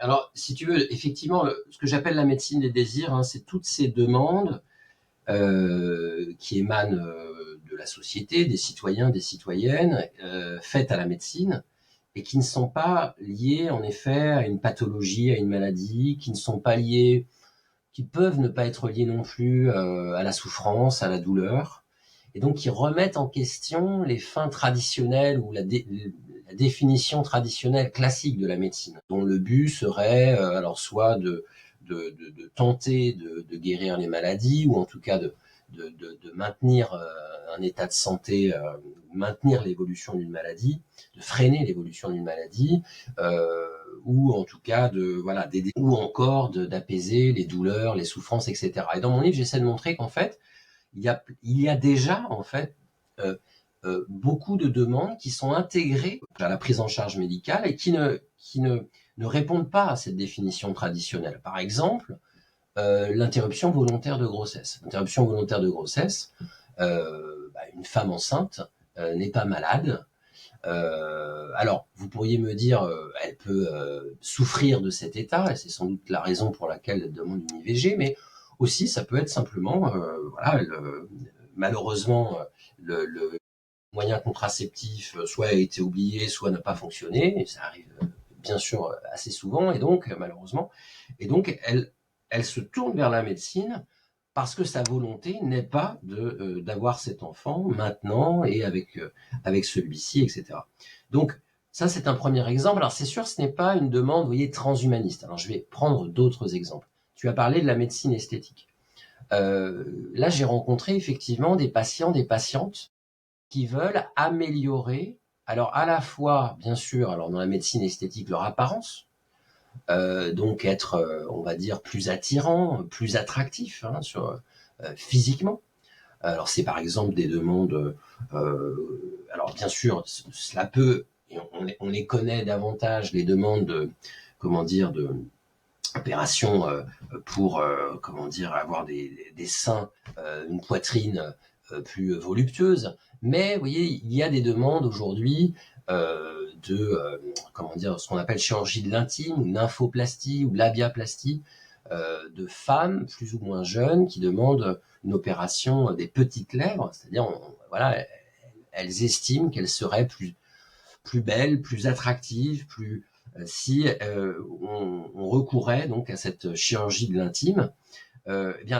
Alors, si tu veux, effectivement, ce que j'appelle la médecine des désirs, hein, c'est toutes ces demandes qui émanent de la société, des citoyens, des citoyennes, faites à la médecine, et qui ne sont pas liées, en effet, à une pathologie, à une maladie, qui ne sont pas liées, qui peuvent ne pas être liées non plus à la souffrance, à la douleur, et donc qui remettent en question les fins traditionnelles ou la définition traditionnelle classique de la médecine, dont le but serait alors soit de tenter de guérir les maladies, ou en tout cas de maintenir un état de santé, maintenir l'évolution d'une maladie, de freiner l'évolution d'une maladie, ou en tout cas voilà, d'aider, ou encore d'apaiser les douleurs, les souffrances, etc. Et dans mon livre, j'essaie de montrer qu'en fait, il y a déjà en fait euh, beaucoup de demandes qui sont intégrées à la prise en charge médicale et qui ne répondent pas à cette définition traditionnelle. Par exemple, l'interruption volontaire de grossesse. L'interruption volontaire de grossesse, une femme enceinte n'est pas malade. Alors, vous pourriez me dire, elle peut souffrir de cet état, et c'est sans doute la raison pour laquelle elle demande une IVG, mais aussi ça peut être simplement, voilà, malheureusement, le moyen contraceptif soit a été oublié, soit n'a pas fonctionné, et ça arrive bien sûr assez souvent, et donc malheureusement, et donc elle se tourne vers la médecine parce que sa volonté n'est pas d'avoir cet enfant maintenant et avec celui-ci, etc. Donc ça, c'est un premier exemple. Alors c'est sûr, ce n'est pas une demande, vous voyez, transhumaniste. Alors je vais prendre d'autres exemples. Tu as parlé de la médecine esthétique. Là, j'ai rencontré effectivement des patients, des patientes qui veulent améliorer, alors à la fois, bien sûr, alors dans la médecine esthétique, leur apparence, donc être, on va dire, plus attirant, plus attractif, hein, physiquement. Alors c'est par exemple des demandes, alors bien sûr, cela peut, et on les connaît davantage, les demandes de, comment dire, de opérations pour, comment dire, avoir des seins, une poitrine plus voluptueuse. Mais vous voyez, il y a des demandes aujourd'hui comment dire, ce qu'on appelle chirurgie de l'intime, ou nymphoplastie, ou labiaplastie, de femmes plus ou moins jeunes qui demandent une opération des petites lèvres, c'est-à-dire, voilà, elles estiment qu'elles seraient plus belles, plus attractives, si on recourait donc à cette chirurgie de l'intime. Eh bien,